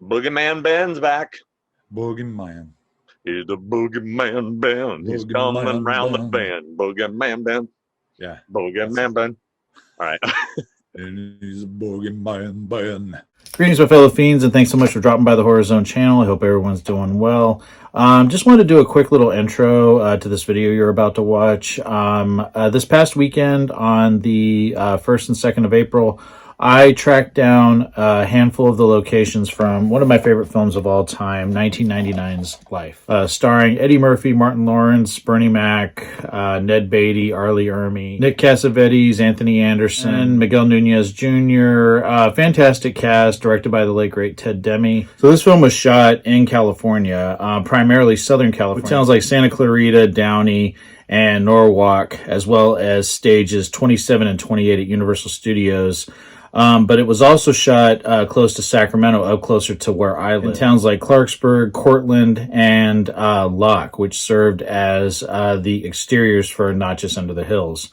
BoogeyMan Ben's back. BoogeyMan. He's the BoogeyMan Ben. He's BoogeyMan coming round the Ben. bend. BoogeyMan Ben. Yeah. BoogeyMan Ben. All right. And he's a BoogeyMan Ben. Greetings, my fellow fiends, and thanks so much for dropping by the Horror Zone channel. I hope everyone's doing well. Just wanted to do a quick little intro to this video you're about to watch. This past weekend on the 1st and 2nd of April, I tracked down a handful of the locations from one of my favorite films of all time, 1999's Life, starring Eddie Muprhy, Martin Lawrence, Bernie Mac, Ned Beatty, Arlie Ermy, Nick Cassavetes, Anthony Anderson, Miguel Nunez Jr., fantastic cast, directed by the late, great Ted Demme. So this film was shot in California, primarily Southern California. It sounds like Santa Clarita, Downey, and Norwalk, as well as stages 27 and 28 at Universal Studios. But it was also shot close to Sacramento, up closer to where I live, in towns like Clarksburg, Cortland, and Locke, which served as the exteriors for Notches Under the Hills.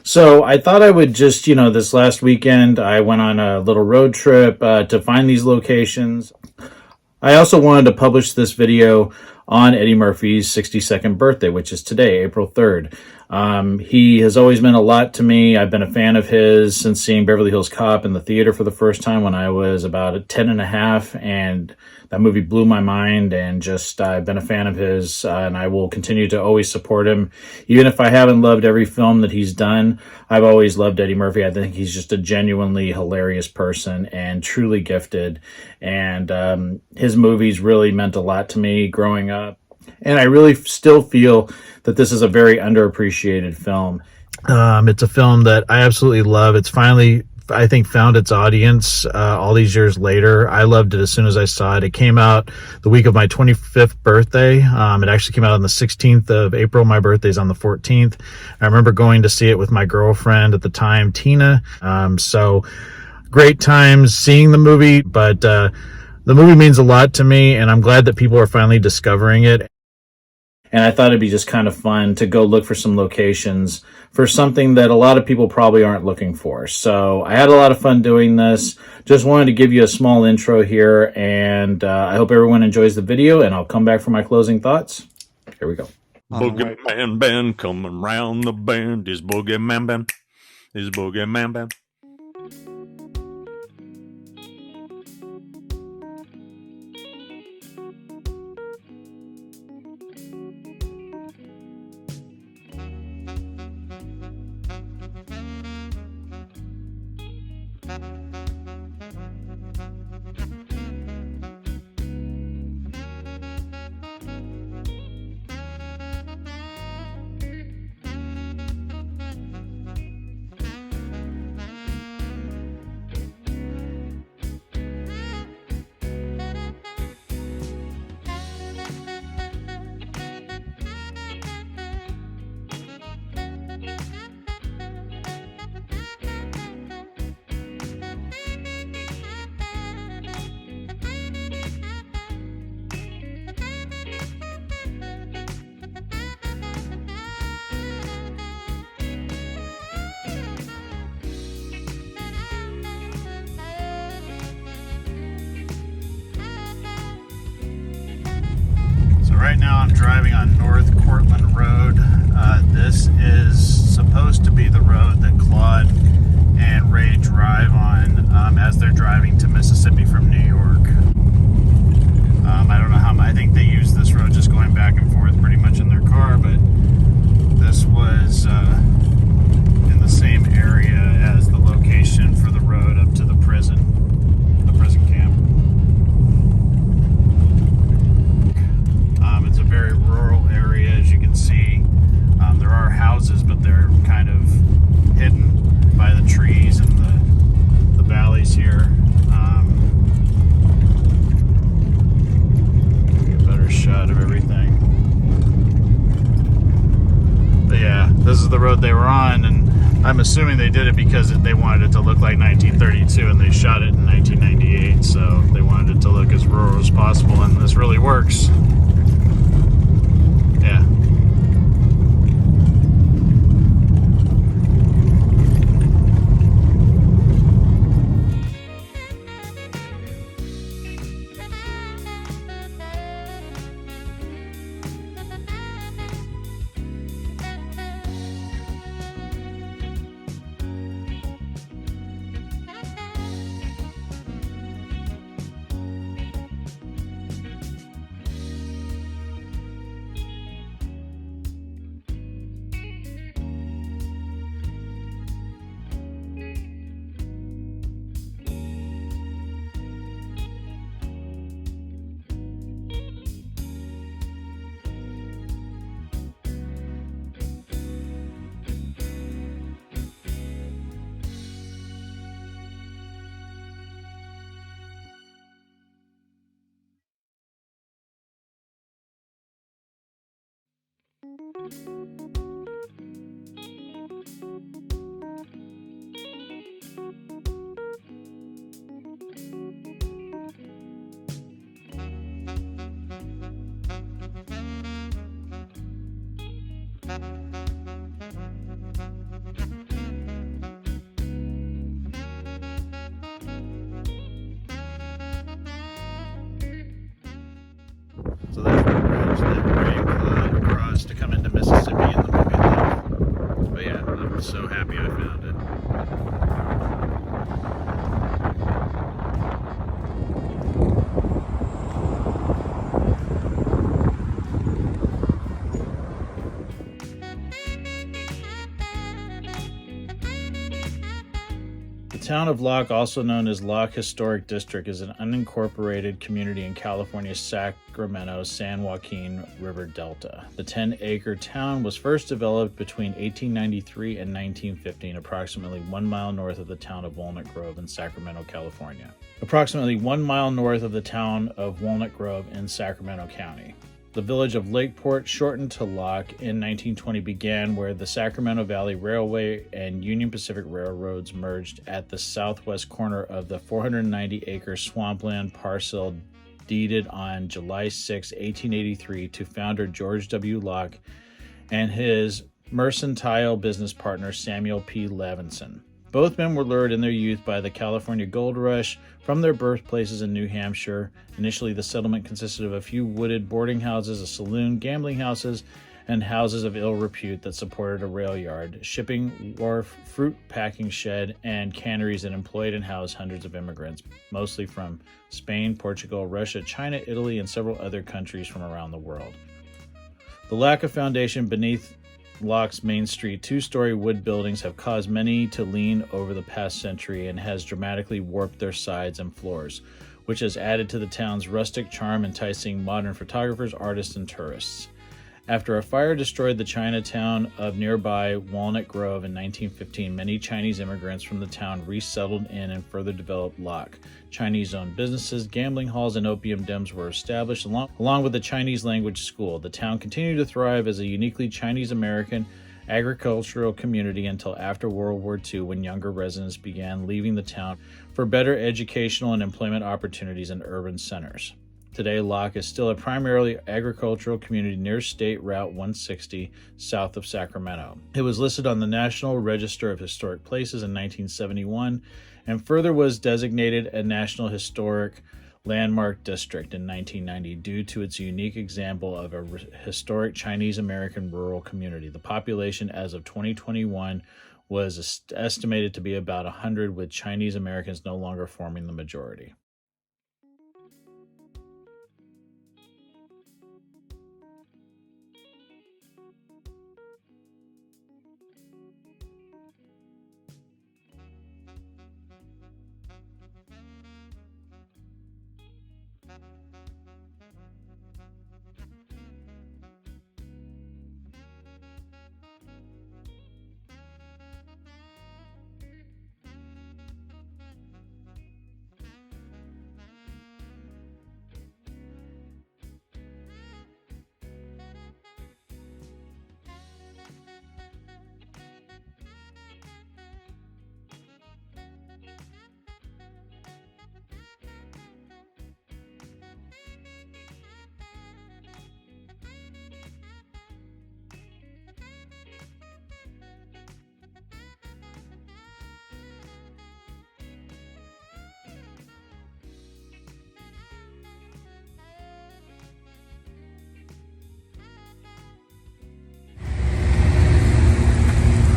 So I thought I would just, this last weekend, I went on a little road trip to find these locations. I also wanted to publish this video on Eddie Muprhy's 62nd birthday, which is today, April 3rd. He has always meant a lot to me. I've been a fan of his since seeing Beverly Hills Cop in the theater for the first time when I was about 10 and a half, and that movie blew my mind, and just I've been a fan of his, and I will continue to always support him. Even if I haven't loved every film that he's done, I've always loved Eddie Muprhy. I think he's just a genuinely hilarious person and truly gifted, and his movies really meant a lot to me growing up. And I really still feel that this is a very underappreciated film. It's a film that I absolutely love. It's finally, I think, found its audience all these years later. I loved it as soon as I saw it. It came out the week of my 25th birthday. It actually came out on the 16th of April. My birthday's on the 14th. I remember going to see it with my girlfriend at the time, Tina. So great times seeing the movie, but the movie means a lot to me, and I'm glad that people are finally discovering it. And I thought it'd be just kind of fun to go look for some locations for something that a lot of people probably aren't looking for. So I had a lot of fun doing this. Just wanted to give you a small intro here, and I hope everyone enjoys the video, and I'll come back for my closing thoughts. Here we go. BoogeyMan Ben coming round the bend. Is BoogeyMan Ben. Is BoogeyMan Ben. Right now I'm driving on North Cortland Road. This is supposed to be the road that Claude and Ray drive on as they're driving to Mississippi from New York. I don't know how I think they use this road just going back and forth pretty much in their car, but this was in the same area as the location for the road up to the prison camp. It's a very rural area, as you can see. There are houses, but they're kind of hidden by the trees and the valleys here. Get a better shot of everything. But yeah, this is the road they were on, and I'm assuming they did it because they wanted it to look like 1932, and they shot it in 1998, so they wanted it to look as rural as possible, and this really works. Yeah. So that's the bridge that Ray and Claude crossed to come into Mississippi in the movie Love. But yeah, I'm so happy I found it. The town of Locke, also known as Locke Historic District, is an unincorporated community in California's Sacramento-San Joaquin River Delta. The 10-acre town was first developed between 1893 and 1915, approximately 1 mile north of the town of Walnut Grove in Sacramento, California. Approximately 1 mile north of the town of Walnut Grove in Sacramento County. The village of Lakeport, shortened to Locke, in 1920 began where the Sacramento Valley Railway and Union Pacific Railroads merged at the southwest corner of the 490-acre swampland parcel deeded on July 6, 1883 to founder George W. Locke and his mercantile business partner Samuel P. Levinson. Both men were lured in their youth by the California Gold Rush from their birthplaces in New Hampshire. Initially, the settlement consisted of a few wooded boarding houses, a saloon, gambling houses, and houses of ill repute that supported a rail yard, shipping wharf, fruit packing shed, and canneries that employed and housed hundreds of immigrants, mostly from Spain, Portugal, Russia, China, Italy, and several other countries from around the world. The lack of foundation beneath Locke's Main Street two-story wood buildings have caused many to lean over the past century and has dramatically warped their sides and floors, which has added to the town's rustic charm, enticing modern photographers, artists, and tourists. After a fire destroyed the Chinatown of nearby Walnut Grove in 1915, many Chinese immigrants from the town resettled in and further developed Locke. Chinese-owned businesses, gambling halls, and opium dens were established along with a Chinese language school. The town continued to thrive as a uniquely Chinese-American agricultural community until after World War II, when younger residents began leaving the town for better educational and employment opportunities in urban centers. Today, Locke is still a primarily agricultural community near State Route 160 south of Sacramento. It was listed on the National Register of Historic Places in 1971 and further was designated a National Historic Landmark District in 1990 due to its unique example of a historic Chinese-American rural community. The population as of 2021 was estimated to be about 100, with Chinese Americans no longer forming the majority.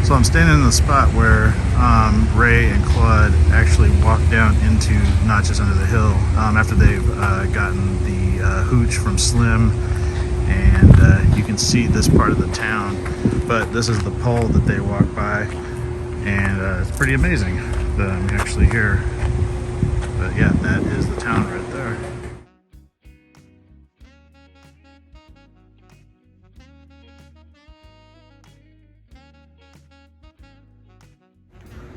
So I'm standing in the spot where Ray and Claude actually walked down into Notches Under the Hill after they've gotten the hooch from Slim, and you can see this part of the town, but this is the pole that they walk by, and it's pretty amazing that I'm actually here. But yeah, that is the town right there.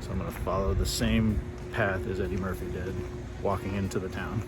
So I'm going to follow the same path as Eddie Muprhy did, walking into the town.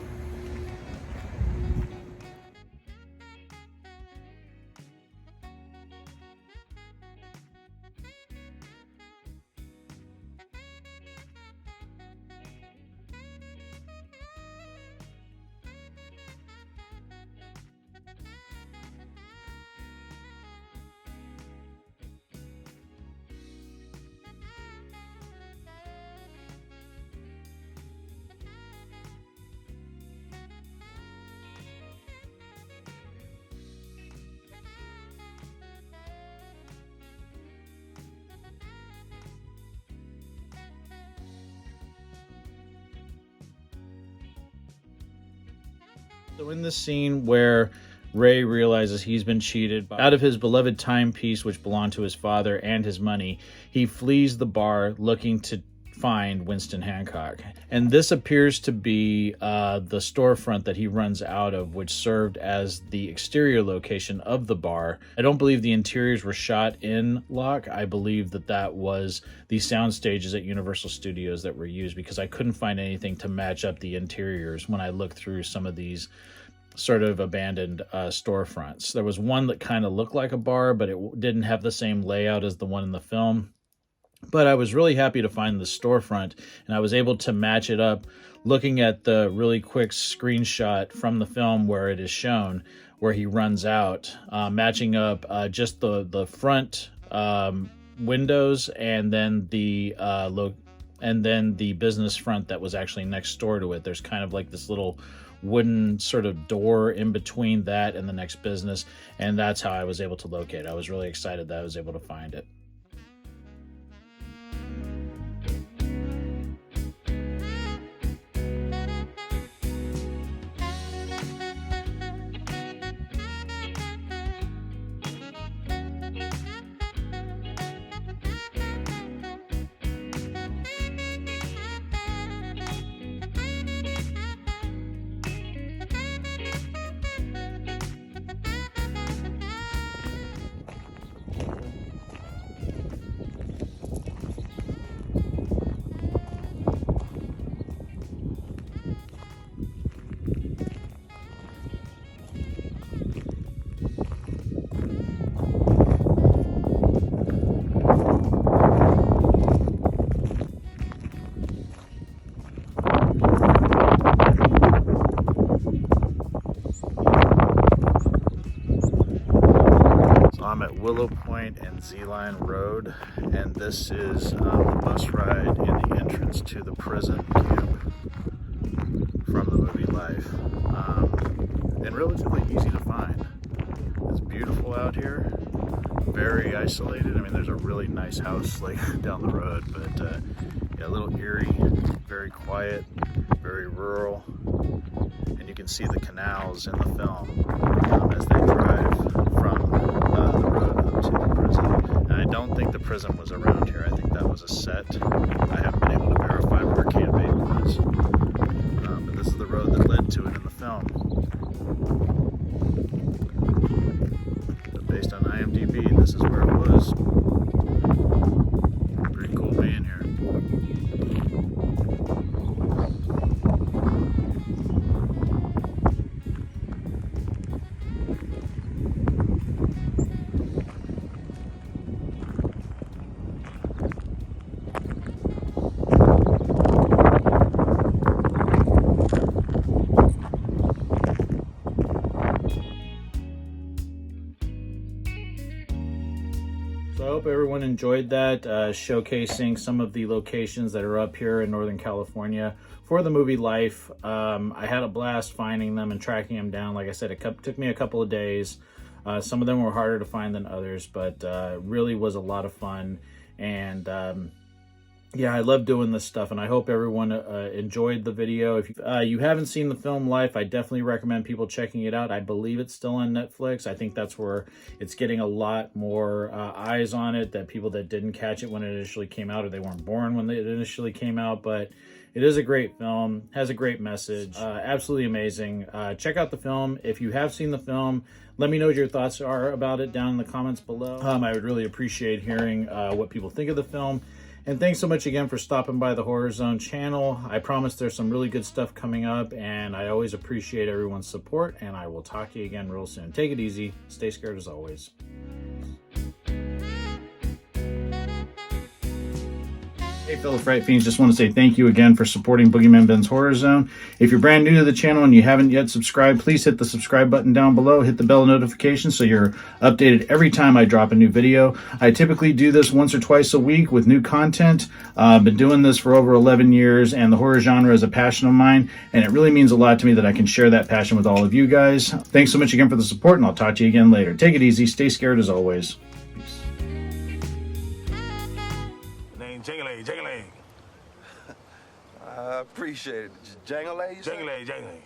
So in this scene where Ray realizes he's been cheated out of his beloved timepiece, which belonged to his father, and his money, he flees the bar looking to find Winston Hancock. And this appears to be the storefront that he runs out of, which served as the exterior location of the bar. I don't believe the interiors were shot in Locke. I believe that that was the sound stages at Universal Studios that were used, because I couldn't find anything to match up the interiors when I looked through some of these sort of abandoned storefronts. There was one that kind of looked like a bar, but it didn't have the same layout as the one in the film. But I was really happy to find the storefront, and I was able to match it up looking at the really quick screenshot from the film where it is shown, where he runs out, matching up just the front windows and then the business front that was actually next door to it. There's kind of like this little wooden sort of door in between that and the next business, and that's how I was able to locate it. I was really excited that I was able to find it. I'm at Willow Point and Z-Line Road, and this is the bus ride in the entrance to the prison camp from the movie Life, and relatively easy to find. It's beautiful out here, very isolated. I mean, there's a really nice house like down the road, but yeah, a little eerie, very quiet, very rural, and you can see the canals in the film as they drive from the road up to the prison. And I don't think the prison was around here. I think that was a set. I haven't been able to verify where Camp 8 was. But this is the road that led to it in the film. But based on IMDb, this is where it was. Pretty cool being here. So I hope everyone enjoyed that, showcasing some of the locations that are up here in Northern California for the movie Life. I had a blast finding them and tracking them down. Like I said, it took me a couple of days. Some of them were harder to find than others, but really was a lot of fun. And yeah, I love doing this stuff, and I hope everyone enjoyed the video. If you haven't seen the film Life, I definitely recommend people checking it out. I believe it's still on Netflix. I think that's where it's getting a lot more eyes on it, that people that didn't catch it when it initially came out, or they weren't born when it initially came out. But it is a great film, has a great message, absolutely amazing. Check out the film. If you have seen the film, let me know what your thoughts are about it down in the comments below. I would really appreciate hearing what people think of the film. And thanks so much again for stopping by the Horror Zone channel. I promise there's some really good stuff coming up, and I always appreciate everyone's support, and I will talk to you again real soon. Take it easy. Stay scared as always. Hey fellow Fright Fiends, just want to say thank you again for supporting BoogeyMan Ben's Horror Zone. If you're brand new to the channel and you haven't yet subscribed, please hit the subscribe button down below, hit the bell notification so you're updated every time I drop a new video. I typically do this once or twice a week with new content. I've been doing this for over 11 years, and the horror genre is a passion of mine, and it really means a lot to me that I can share that passion with all of you guys. Thanks so much again for the support, and I'll talk to you again later. Take it easy, stay scared as always. Peace. Jingling, jingling. I appreciate it. Jangle-a, you say? Jingling, jingling.